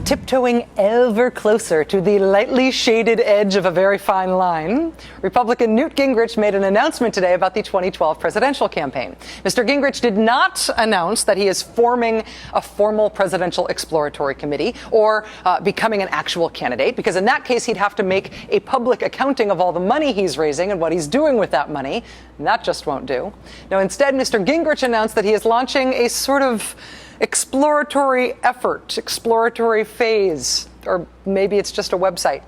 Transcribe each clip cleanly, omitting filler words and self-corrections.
Tiptoeing ever closer to the lightly shaded edge of a very fine line, Republican Newt Gingrich made an announcement today about the 2012 presidential campaign. Mr. Gingrich did not announce that he is forming a formal presidential exploratory committee or becoming an actual candidate, because in that case he'd have to make a public accounting of all the money he's raising and what he's doing with that money. And that just won't do. No, instead, Mr. Gingrich announced that he is launching a sort of exploratory effort, exploratory phase, or maybe it's just a website.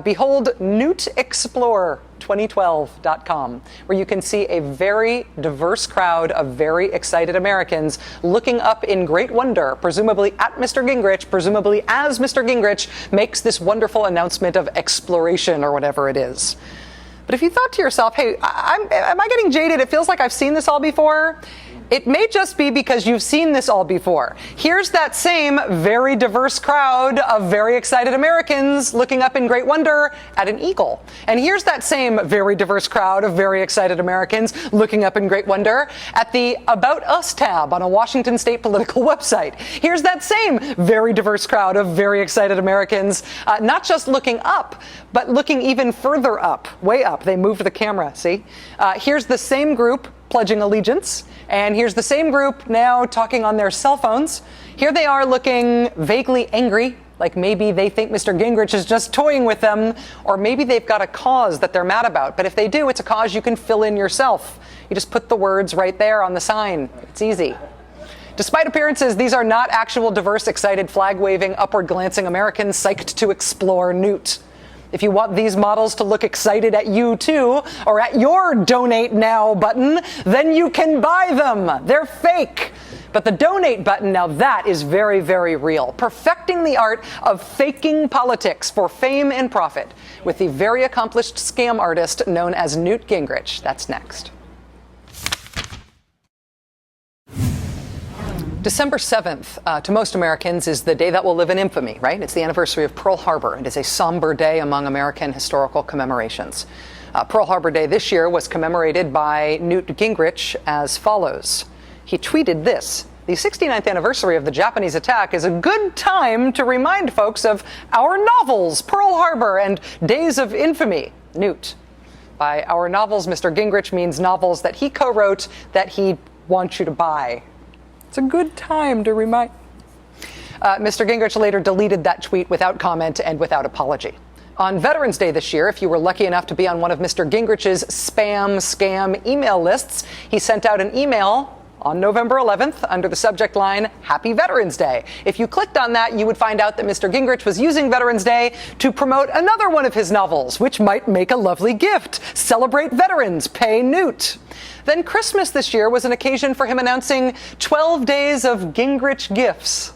Behold newtexplore2012.com, where you can see a very diverse crowd of very excited Americans looking up in great wonder, presumably at Mr. Gingrich, presumably as Mr. Gingrich makes this wonderful announcement of exploration or whatever it is. But if you thought to yourself, hey, am I getting jaded? It feels like I've seen this all before. It may just be because you've seen this all before. Here's that same very diverse crowd of very excited Americans looking up in great wonder at an eagle. And here's that same very diverse crowd of very excited Americans looking up in great wonder at the About Us tab on a Washington state political website. Here's that same very diverse crowd of very excited Americans, not just looking up, but looking even further up, way up. They moved the camera, see? Here's the same group pledging allegiance. And here's the same group now talking on their cell phones. Here they are looking vaguely angry, like maybe they think Mr. Gingrich is just toying with them, or maybe they've got a cause that they're mad about. But if they do, it's a cause you can fill in yourself. You just put the words right there on the sign. It's easy. Despite appearances, these are not actual diverse, excited, flag-waving, upward-glancing Americans psyched to explore Newt. If you want these models to look excited at you too, or at your donate now button, then you can buy them. They're fake. But the donate button, now that is very, very real. Perfecting the art of faking politics for fame and profit with the very accomplished scam artist known as Newt Gingrich. That's next. December 7th, to most Americans, is the day that will live in infamy, right? It's the anniversary of Pearl Harbor. It is a somber day among American historical commemorations. Pearl Harbor Day this year was commemorated by Newt Gingrich as follows. He tweeted this: "The 69th anniversary of the Japanese attack is a good time to remind folks of our novels, Pearl Harbor and Days of Infamy, Newt." By our novels, Mr. Gingrich means novels that he co-wrote that he wants you to buy. It's a good time to remind. Mr. Gingrich later deleted that tweet without comment and without apology. On Veterans Day this year, if you were lucky enough to be on one of Mr. Gingrich's spam, scam email lists, he sent out an email on November 11th under the subject line, Happy Veterans Day. If you clicked on that, you would find out that Mr. Gingrich was using Veterans Day to promote another one of his novels, which might make a lovely gift. Celebrate veterans, pay Newt. Then Christmas this year was an occasion for him announcing 12 days of Gingrich gifts.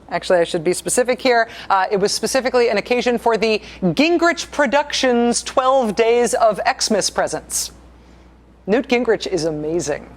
Actually, I should be specific here. It was specifically an occasion for the Gingrich Productions 12 Days of Xmas presents. Newt Gingrich is amazing.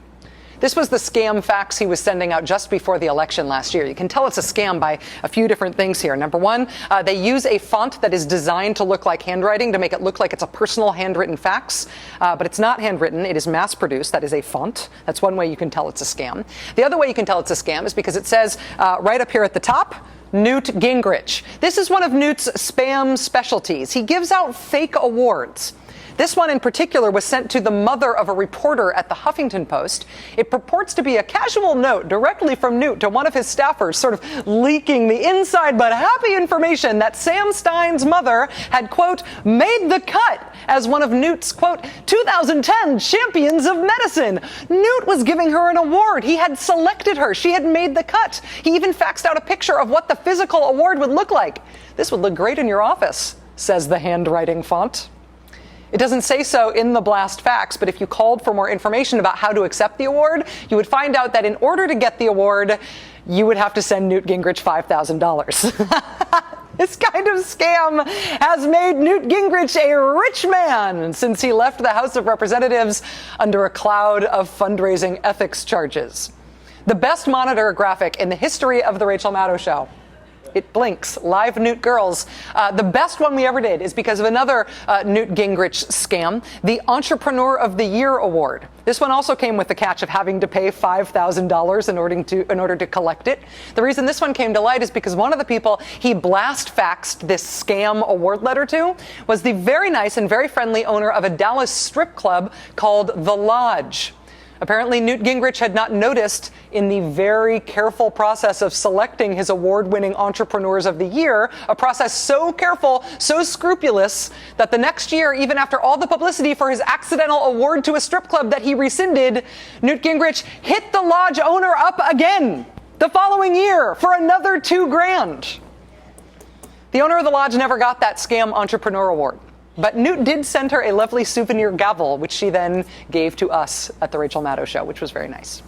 This was the scam fax he was sending out just before the election last year. You can tell it's a scam by a few different things here. Number one, they use a font that is designed to look like handwriting to make it look like it's a personal handwritten fax. But it's not handwritten. It is mass-produced. That is a font. That's one way you can tell it's a scam. The other way you can tell it's a scam is because it says right up here at the top, Newt Gingrich. This is one of Newt's spam specialties. He gives out fake awards. This one in particular was sent to the mother of a reporter at the Huffington Post. It purports to be a casual note directly from Newt to one of his staffers, sort of leaking the inside but happy information that Sam Stein's mother had, quote, made the cut as one of Newt's, quote, 2010 champions of medicine. Newt was giving her an award. He had selected her. She had made the cut. He even faxed out a picture of what the physical award would look like. This would look great in your office, says the handwriting font. It doesn't say so in the blast fax, but if you called for more information about how to accept the award, you would find out that in order to get the award, you would have to send Newt Gingrich $5,000. This kind of scam has made Newt Gingrich a rich man since he left the House of Representatives under a cloud of fundraising ethics charges. The best monitor graphic in the history of the Rachel Maddow Show. It blinks. Live Newt girls. The best one we ever did is because of another Newt Gingrich scam, the Entrepreneur of the Year Award. This one also came with the catch of having to pay $5,000 in order to collect it. The reason this one came to light is because one of the people he blast faxed this scam award letter to was the very nice and very friendly owner of a Dallas strip club called The Lodge. Apparently, Newt Gingrich had not noticed in the very careful process of selecting his award-winning Entrepreneurs of the Year, a process so careful, so scrupulous, that the next year, even after all the publicity for his accidental award to a strip club that he rescinded, Newt Gingrich hit the Lodge owner up again the following year for another $2,000. The owner of the Lodge never got that scam entrepreneur award. But Newt did send her a lovely souvenir gavel, which she then gave to us at the Rachel Maddow show, which was very nice.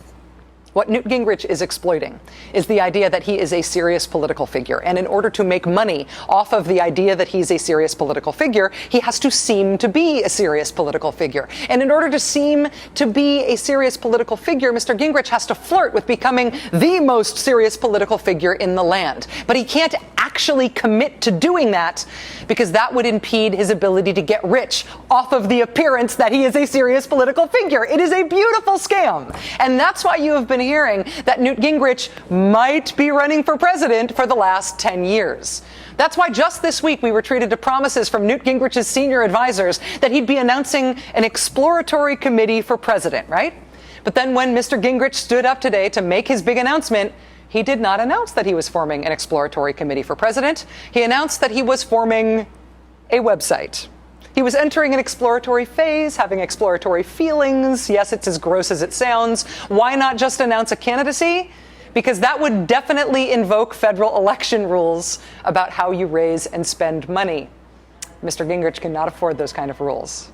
What Newt Gingrich is exploiting is the idea that he is a serious political figure. And in order to make money off of the idea that he's a serious political figure, he has to seem to be a serious political figure. And in order to seem to be a serious political figure, Mr. Gingrich has to flirt with becoming the most serious political figure in the land. But he can't actually commit to doing that because that would impede his ability to get rich off of the appearance that he is a serious political figure. It is a beautiful scam. And that's why you have been hearing that Newt Gingrich might be running for president for the last 10 years. That's why just this week we were treated to promises from Newt Gingrich's senior advisors that he'd be announcing an exploratory committee for president, right? But then when Mr. Gingrich stood up today to make his big announcement, he did not announce that he was forming an exploratory committee for president. He announced that he was forming a website. He was entering an exploratory phase, having exploratory feelings. Yes, it's as gross as it sounds. Why not just announce a candidacy? Because that would definitely invoke federal election rules about how you raise and spend money. Mr. Gingrich cannot afford those kind of rules.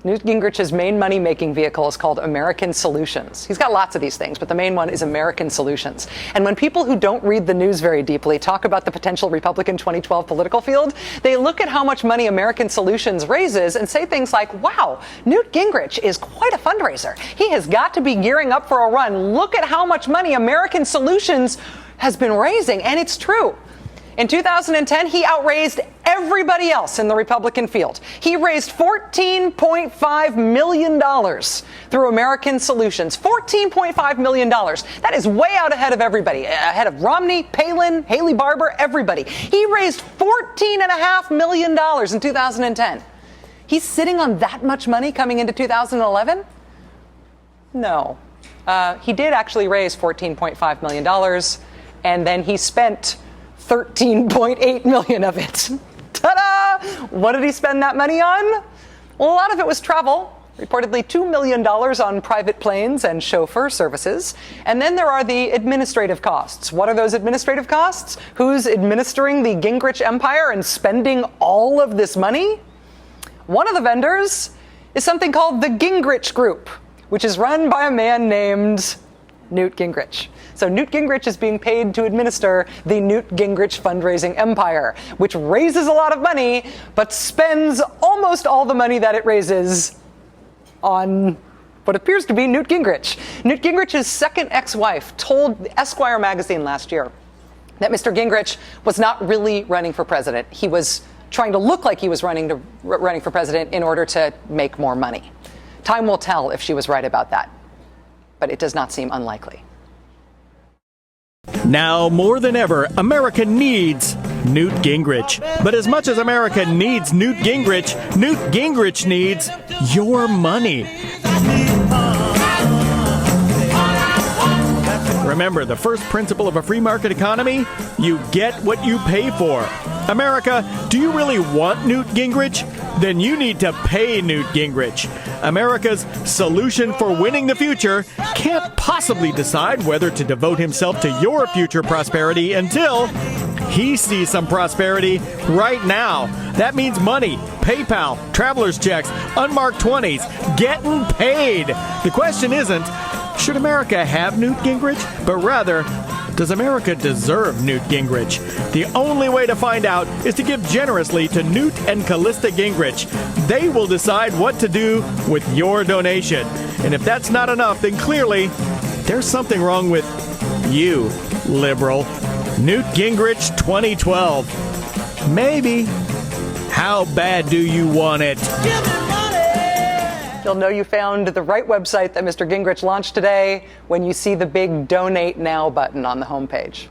Newt Gingrich's main money-making vehicle is called American Solutions. He's got lots of these things, but the main one is American Solutions. And when people who don't read the news very deeply talk about the potential Republican 2012 political field, they look at how much money American Solutions raises and say things like, wow, Newt Gingrich is quite a fundraiser. He has got to be gearing up for a run. Look at how much money American Solutions has been raising. And it's true. In 2010, he outraised everybody else in the Republican field. He raised $14.5 million through American Solutions. $14.5 million. That is way out ahead of everybody. Ahead of Romney, Palin, Haley Barbour, everybody. He raised $14.5 million in 2010. He's sitting on that much money coming into 2011? No. He did actually raise $14.5 million, and then he spent $13.8 million of it. Ta-da! What did he spend that money on? Well, a lot of it was travel. Reportedly $2 million on private planes and chauffeur services. And then there are the administrative costs. What are those administrative costs? Who's administering the Gingrich empire and spending all of this money? One of the vendors is something called the Gingrich Group, which is run by a man named Newt Gingrich. So Newt Gingrich is being paid to administer the Newt Gingrich fundraising empire, which raises a lot of money, but spends almost all the money that it raises on what appears to be Newt Gingrich. Newt Gingrich's second ex-wife told Esquire magazine last year that Mr. Gingrich was not really running for president. He was trying to look like he was running for president in order to make more money. Time will tell if she was right about that, but it does not seem unlikely. Now more than ever, America needs Newt Gingrich. But as much as America needs Newt Gingrich needs your money. Remember, the first principle of a free market economy? You get what you pay for. America, do you really want Newt Gingrich? Then you need to pay Newt Gingrich. America's solution for winning the future can't possibly decide whether to devote himself to your future prosperity until he sees some prosperity right now. That means money, PayPal, traveler's checks, unmarked 20s, getting paid. The question isn't, should America have Newt Gingrich? But rather, does America deserve Newt Gingrich? The only way to find out is to give generously to Newt and Callista Gingrich. They will decide what to do with your donation. And if that's not enough, then clearly there's something wrong with you, liberal. Newt Gingrich 2012. Maybe. How bad do you want it? You'll know you found the right website that Mr. Gingrich launched today when you see the big Donate Now button on the homepage.